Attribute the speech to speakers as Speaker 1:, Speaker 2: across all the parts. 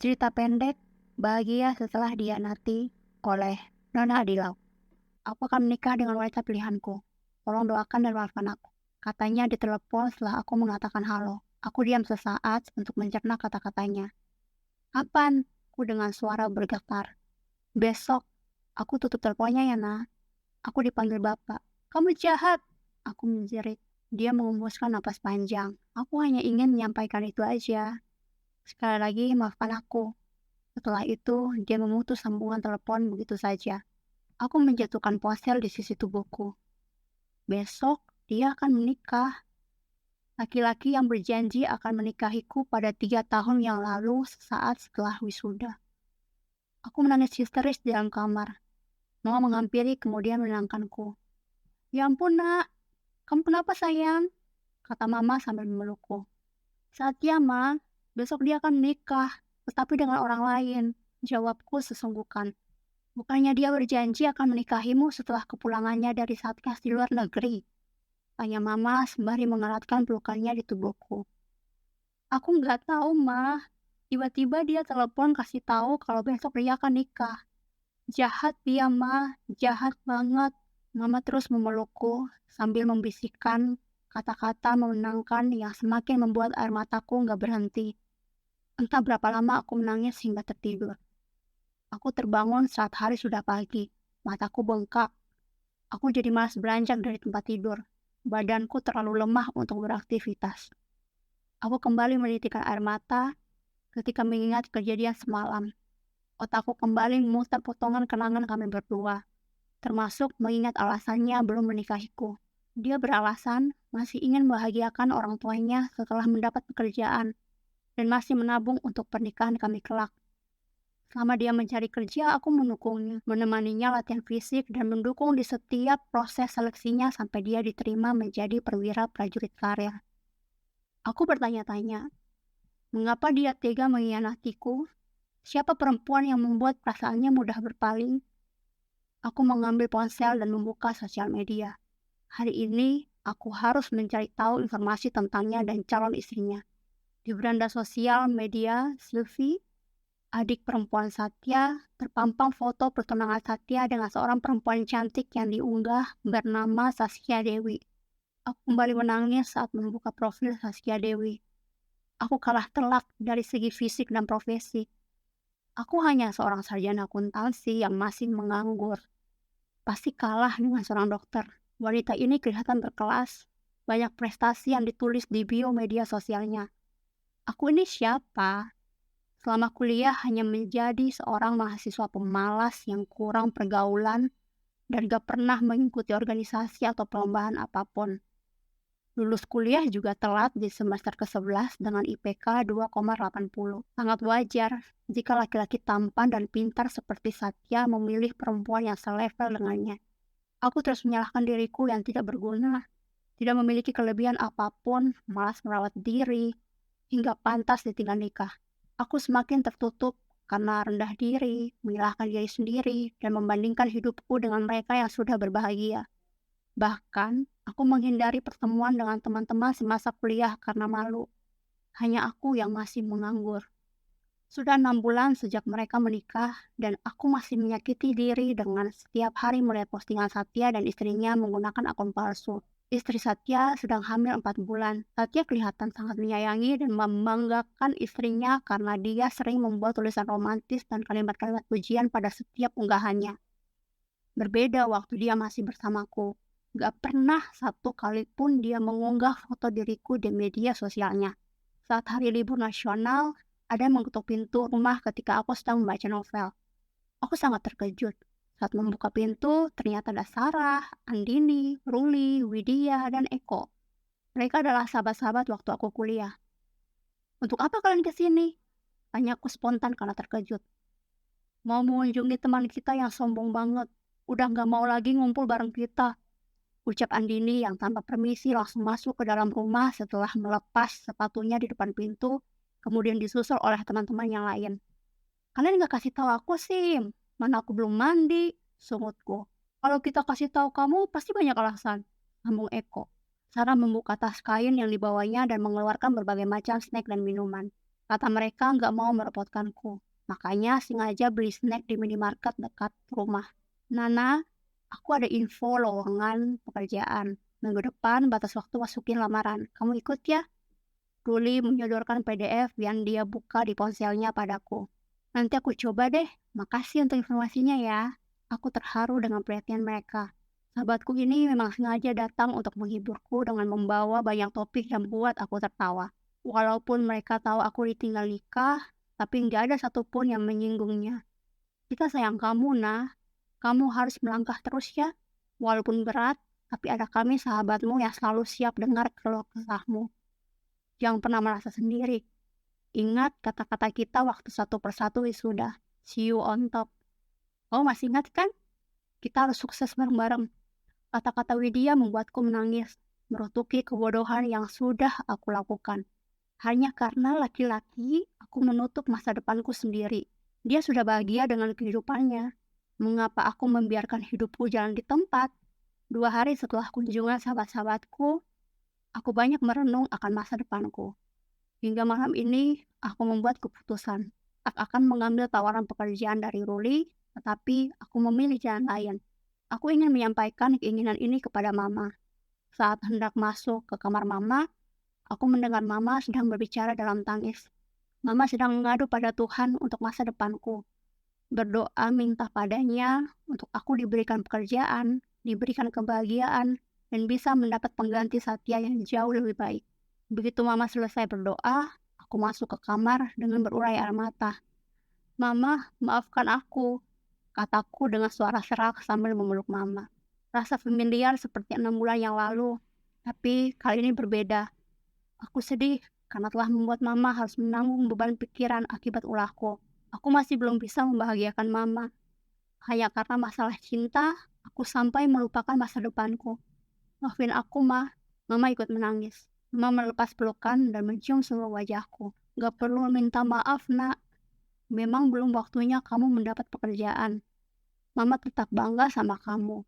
Speaker 1: Cerita pendek, Bahagia Setelah Dihianati oleh Nona Adilau. Aku akan menikah dengan wanita pilihanku. Tolong doakan dan maafkan aku. Katanya di telepon setelah aku mengatakan halo. Aku diam sesaat untuk mencerna kata-katanya. Kapan? Aku dengan suara bergetar. Besok. Aku tutup teleponnya ya, Nak. Aku dipanggil bapak. Kamu jahat. Aku menjerit. Dia mengembuskan napas panjang. Aku hanya ingin menyampaikan itu aja. Sekali lagi, maafkan aku. Setelah itu, dia memutus sambungan telepon begitu saja. Aku menjatuhkan ponsel di sisi tubuhku. Besok, dia akan menikah. Laki-laki yang berjanji akan menikahiku pada 3 tahun yang lalu sesaat setelah wisuda. Aku menangis histeris di dalam kamar. Mama menghampiri kemudian menenangkanku. Ya ampun, Nak. Kamu kenapa, sayang? Kata Mama sambil memelukku. Satya, Ma. Besok dia akan menikah, tetapi dengan orang lain. Jawabku sesungguhkan. Bukannya dia berjanji akan menikahimu setelah kepulangannya dari satgas di luar negeri? Tanya Mama sembari mengeratkan pelukannya di tubuhku. Aku nggak tahu, Ma. Tiba-tiba dia telepon kasih tahu kalau besok dia akan nikah. Jahat dia, Ma. Jahat banget. Mama terus memelukku sambil membisikkan kata-kata menenangkan yang semakin membuat air mataku nggak berhenti. Entah berapa lama aku menangis hingga tertidur. Aku terbangun saat hari sudah pagi. Mataku bengkak. Aku jadi malas beranjak dari tempat tidur. Badanku terlalu lemah untuk beraktivitas. Aku kembali menitikkan air mata ketika mengingat kejadian semalam. Otakku kembali memutar potongan kenangan kami berdua, termasuk mengingat alasannya belum menikahiku. Dia beralasan masih ingin membahagiakan orang tuanya setelah mendapat pekerjaan dan masih menabung untuk pernikahan kami kelak. Selama dia mencari kerja, aku mendukungnya, menemaninya latihan fisik dan mendukung di setiap proses seleksinya sampai dia diterima menjadi perwira prajurit karir. Aku bertanya-tanya, mengapa dia tega mengkhianatiku? Siapa perempuan yang membuat perasaannya mudah berpaling? Aku mengambil ponsel dan membuka sosial media. Hari ini, aku harus mencari tahu informasi tentangnya dan calon istrinya. Di beranda sosial media, Sylvie, adik perempuan Satya, terpampang foto pertunangan Satya dengan seorang perempuan cantik yang diunggah bernama Saskia Dewi. Aku kembali menangis saat membuka profil Saskia Dewi. Aku kalah telak dari segi fisik dan profesi. Aku hanya seorang sarjana akuntansi yang masih menganggur. Pasti kalah dengan seorang dokter. Wanita ini kelihatan berkelas. Banyak prestasi yang ditulis di bio media sosialnya. Aku ini siapa? Selama kuliah hanya menjadi seorang mahasiswa pemalas yang kurang pergaulan dan gak pernah mengikuti organisasi atau perlombaan apapun. Lulus kuliah juga telat di semester ke-11 dengan IPK 2,80. Sangat wajar jika laki-laki tampan dan pintar seperti Satya memilih perempuan yang selevel dengannya. Aku terus menyalahkan diriku yang tidak berguna, tidak memiliki kelebihan apapun, malas merawat diri, hingga pantas ditinggal nikah. Aku semakin tertutup karena rendah diri, menyalahkan diri sendiri, dan membandingkan hidupku dengan mereka yang sudah berbahagia. Bahkan, aku menghindari pertemuan dengan teman-teman semasa kuliah karena malu. Hanya aku yang masih menganggur. Sudah 6 bulan sejak mereka menikah, dan aku masih menyakiti diri dengan setiap hari melihat postingan Satya dan istrinya menggunakan akun palsu. Istri Satya sedang hamil 4 bulan. Satya kelihatan sangat menyayangi dan membanggakan istrinya karena dia sering membuat tulisan romantis dan kalimat-kalimat pujian pada setiap unggahannya. Berbeda waktu dia masih bersamaku. Gak pernah satu kali pun dia mengunggah foto diriku di media sosialnya. Saat hari libur nasional, ada yang mengetuk pintu rumah ketika aku sedang membaca novel. Aku sangat terkejut. Saat membuka pintu, ternyata ada Sarah, Andini, Ruli, Widya, dan Eko. Mereka adalah sahabat-sahabat waktu aku kuliah. Untuk apa kalian kesini? Tanyaku spontan karena terkejut. Mau mengunjungi teman kita yang sombong banget. Udah gak mau lagi ngumpul bareng kita. Ucap Andini yang tanpa permisi langsung masuk ke dalam rumah setelah melepas sepatunya di depan pintu, kemudian disusul oleh teman-teman yang lain. Kalian gak kasih tahu aku sih, mana aku belum mandi, sungutku. Kalau kita kasih tahu kamu, pasti banyak alasan, sambung Eko. Sarah membuka tas kain yang dibawanya dan mengeluarkan berbagai macam snack dan minuman. Kata mereka nggak mau merepotkanku. Makanya sengaja beli snack di minimarket dekat rumah. Nana, aku ada info lowongan pekerjaan. Minggu depan batas waktu masukin lamaran. Kamu ikut ya? Ruli menyodorkan PDF yang dia buka di ponselnya padaku. Nanti aku coba deh. Makasih untuk informasinya ya. Aku terharu dengan perhatian mereka. Sahabatku ini memang sengaja datang untuk menghiburku dengan membawa banyak topik yang buat aku tertawa. Walaupun mereka tahu aku ditinggal nikah, tapi nggak ada satupun yang menyinggungnya. Kita sayang kamu, nah. Kamu harus melangkah terus ya. Walaupun berat, tapi ada kami sahabatmu yang selalu siap dengar keluh kesahmu. Jangan pernah merasa sendiri. Ingat kata-kata kita waktu satu persatu wisuda. See you on top. Kamu masih ingat kan? Kita harus sukses bareng-bareng. Kata-kata Widya membuatku menangis, merutuki kebodohan yang sudah aku lakukan. Hanya karena laki-laki, aku menutup masa depanku sendiri. Dia sudah bahagia dengan kehidupannya. Mengapa aku membiarkan hidupku jalan di tempat? 2 hari setelah kunjungan sahabat-sahabatku, aku banyak merenung akan masa depanku. Hingga malam ini, aku membuat keputusan. Aku akan mengambil tawaran pekerjaan dari Ruli, tetapi aku memilih jalan lain. Aku ingin menyampaikan keinginan ini kepada Mama. Saat hendak masuk ke kamar Mama, aku mendengar Mama sedang berbicara dalam tangis. Mama sedang mengadu pada Tuhan untuk masa depanku. Berdoa minta padanya untuk aku diberikan pekerjaan, diberikan kebahagiaan, dan bisa mendapat pengganti Satya yang jauh lebih baik. Begitu Mama selesai berdoa, aku masuk ke kamar dengan berurai air mata. Mama, maafkan aku, kataku dengan suara serak sambil memeluk Mama. Rasa familiar seperti 6 bulan yang lalu, tapi kali ini berbeda. Aku sedih karena telah membuat Mama harus menanggung beban pikiran akibat ulahku. Aku masih belum bisa membahagiakan Mama. Hanya karena masalah cinta, aku sampai melupakan masa depanku. Maafin aku, Ma. Mama ikut menangis. Mama melepas pelukan dan mencium seluruh wajahku. Gak perlu minta maaf, Nak. Memang belum waktunya kamu mendapat pekerjaan. Mama tetap bangga sama kamu.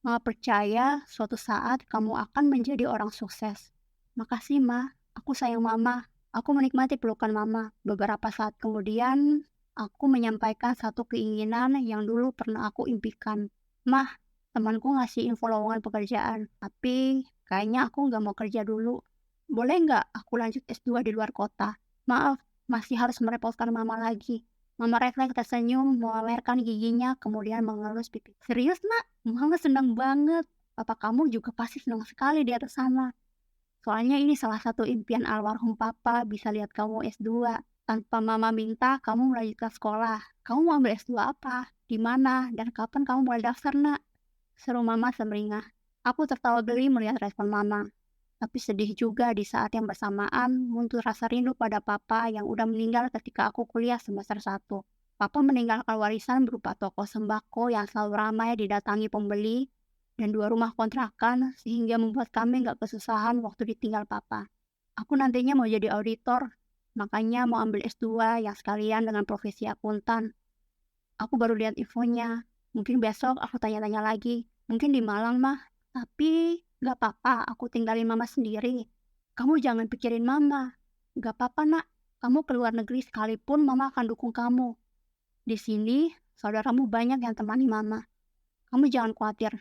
Speaker 1: Mama percaya suatu saat kamu akan menjadi orang sukses. Makasih, Ma. Aku sayang Mama. Aku menikmati pelukan Mama. Beberapa saat kemudian, aku menyampaikan satu keinginan yang dulu pernah aku impikan. Mah, temanku ngasih info lowongan pekerjaan, tapi kayaknya aku nggak mau kerja dulu. Boleh nggak aku lanjut S2 di luar kota? Maaf, masih harus merepotkan Mama lagi. Mama refleks tersenyum, memamerkan giginya, kemudian mengelus pipi. Serius, Nak? Mama senang banget. Papa kamu juga pasti senang sekali di atas sana. Soalnya ini salah satu impian almarhum Papa, bisa lihat kamu S2. Tanpa Mama minta, kamu melanjutkan sekolah. Kamu mau ambil S2 apa? Di mana? Dan kapan kamu mulai daftar, Nak? Seru Mama semeringah. Aku tertawa geli melihat respon Mama. Tapi sedih juga di saat yang bersamaan muncul rasa rindu pada Papa yang udah meninggal ketika aku kuliah semester 1. Papa meninggalkan warisan berupa toko sembako yang selalu ramai didatangi pembeli dan 2 rumah kontrakan sehingga membuat kami gak kesusahan waktu ditinggal Papa. Aku nantinya mau jadi auditor, makanya mau ambil S2 yang sekalian dengan profesi akuntan. Aku baru lihat infonya. Mungkin besok aku tanya-tanya lagi. Mungkin di Malang, Mah. Tapi gak apa-apa, aku tinggalin Mama sendiri. Kamu jangan pikirin Mama. Gak apa-apa, Nak. Kamu ke luar negeri sekalipun Mama akan dukung kamu. Di sini, saudaramu banyak yang temani Mama. Kamu jangan khawatir.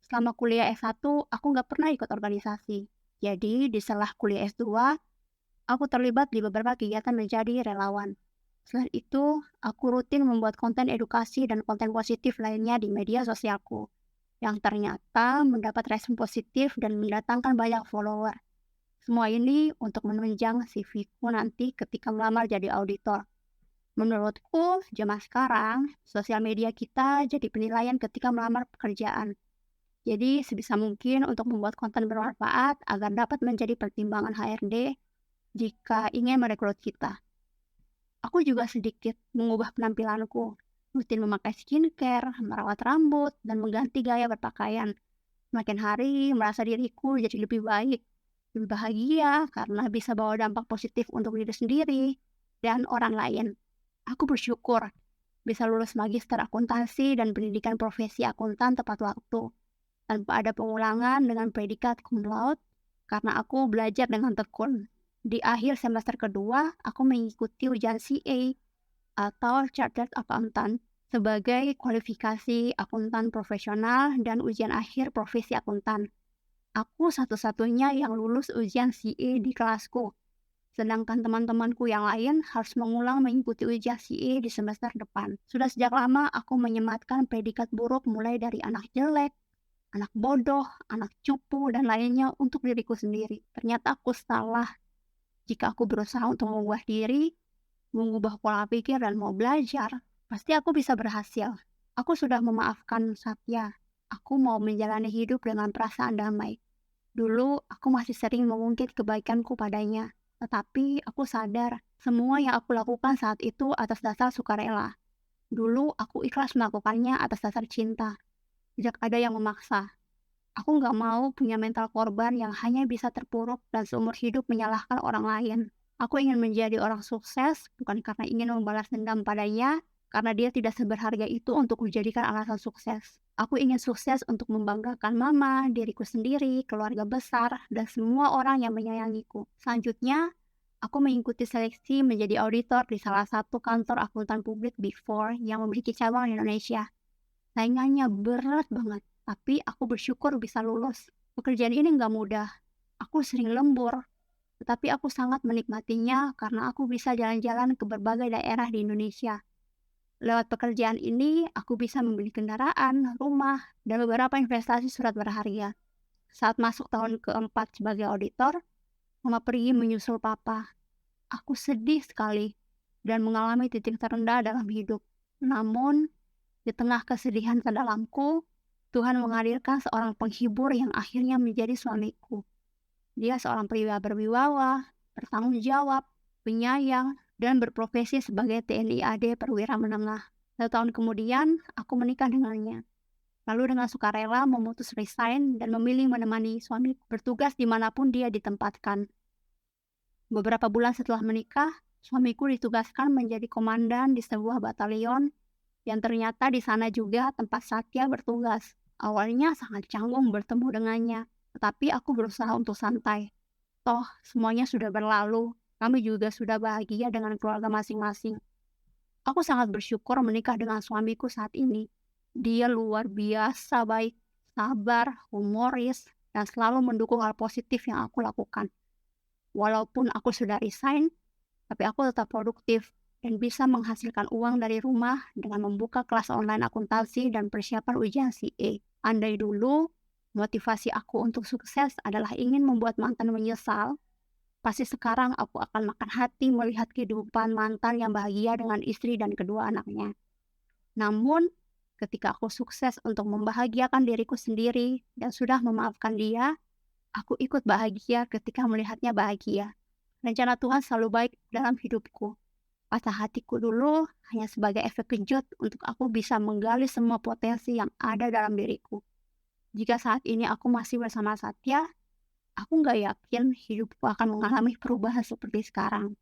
Speaker 1: Selama kuliah S1, aku gak pernah ikut organisasi. Jadi, di setelah kuliah S2, aku terlibat di beberapa kegiatan menjadi relawan. Selain itu, aku rutin membuat konten edukasi dan konten positif lainnya di media sosialku, yang ternyata mendapat respon positif dan mendatangkan banyak follower. Semua ini untuk menunjang CV-ku nanti ketika melamar jadi auditor. Menurutku, zaman sekarang, sosial media kita jadi penilaian ketika melamar pekerjaan. Jadi, sebisa mungkin untuk membuat konten bermanfaat agar dapat menjadi pertimbangan HRD jika ingin merekrut kita. Aku juga sedikit mengubah penampilanku, rutin memakai skincare, merawat rambut, dan mengganti gaya berpakaian. Makin hari merasa diriku jadi lebih baik, lebih bahagia karena bisa bawa dampak positif untuk diri sendiri dan orang lain. Aku bersyukur bisa lulus magister akuntansi dan pendidikan profesi akuntan tepat waktu, tanpa ada pengulangan dengan predikat cum laude karena aku belajar dengan tekun. Di akhir semester kedua, aku mengikuti ujian CA atau Chartered Accountant sebagai kualifikasi akuntan profesional dan ujian akhir profesi akuntan. Aku satu-satunya yang lulus ujian CA di kelasku, sedangkan teman-temanku yang lain harus mengulang mengikuti ujian CA di semester depan. Sudah sejak lama aku menyematkan predikat buruk mulai dari anak jelek, anak bodoh, anak cupu, dan lainnya untuk diriku sendiri. Ternyata aku salah. Jika aku berusaha untuk mengubah diri, mengubah pola pikir dan mau belajar, pasti aku bisa berhasil. Aku sudah memaafkan Satya. Aku mau menjalani hidup dengan perasaan damai. Dulu, aku masih sering mengungkit kebaikanku padanya. Tetapi aku sadar, semua yang aku lakukan saat itu atas dasar sukarela. Dulu, aku ikhlas melakukannya atas dasar cinta. Sejak ada yang memaksa. Aku nggak mau punya mental korban yang hanya bisa terpuruk dan seumur hidup menyalahkan orang lain. Aku ingin menjadi orang sukses, bukan karena ingin membalas dendam padanya, karena dia tidak seberharga itu untuk dijadikan alasan sukses. Aku ingin sukses untuk membanggakan mama, diriku sendiri, keluarga besar, dan semua orang yang menyayangiku. Selanjutnya, aku mengikuti seleksi menjadi auditor di salah satu kantor akuntan publik Big Four yang memiliki cabang di Indonesia. Saingannya berat banget, tapi aku bersyukur bisa lulus. Pekerjaan ini nggak mudah. Aku sering lembur, tetapi aku sangat menikmatinya karena aku bisa jalan-jalan ke berbagai daerah di Indonesia. Lewat pekerjaan ini, aku bisa membeli kendaraan, rumah, dan beberapa investasi surat berharga. Saat masuk tahun keempat sebagai auditor, mama pergi menyusul papa. Aku sedih sekali dan mengalami titik terendah dalam hidup. Namun, di tengah kesedihan terdalamku, Tuhan menghadirkan seorang penghibur yang akhirnya menjadi suamiku. Dia seorang pria berwibawa, bertanggung jawab, penyayang, dan berprofesi sebagai TNI AD perwira menengah. 1 tahun kemudian, aku menikah dengannya. Lalu dengan sukarela memutus resign dan memilih menemani suami bertugas dimanapun dia ditempatkan. Beberapa bulan setelah menikah, suamiku ditugaskan menjadi komandan di sebuah batalion yang ternyata di sana juga tempat Satya bertugas. Awalnya sangat canggung bertemu dengannya, tetapi aku berusaha untuk santai. Toh, semuanya sudah berlalu. Kami juga sudah bahagia dengan keluarga masing-masing. Aku sangat bersyukur menikah dengan suamiku saat ini. Dia luar biasa baik, sabar, humoris, dan selalu mendukung hal positif yang aku lakukan. Walaupun aku sudah resign, tapi aku tetap produktif dan bisa menghasilkan uang dari rumah dengan membuka kelas online akuntansi dan persiapan ujian CA. Andai dulu, motivasi aku untuk sukses adalah ingin membuat mantan menyesal, pasti sekarang aku akan makan hati melihat kehidupan mantan yang bahagia dengan istri dan kedua anaknya. Namun, ketika aku sukses untuk membahagiakan diriku sendiri dan sudah memaafkan dia, aku ikut bahagia ketika melihatnya bahagia. Rencana Tuhan selalu baik dalam hidupku. Patah hatiku dulu hanya sebagai efek kejut untuk aku bisa menggali semua potensi yang ada dalam diriku. Jika saat ini aku masih bersama Satya, aku nggak yakin hidupku akan mengalami perubahan seperti sekarang.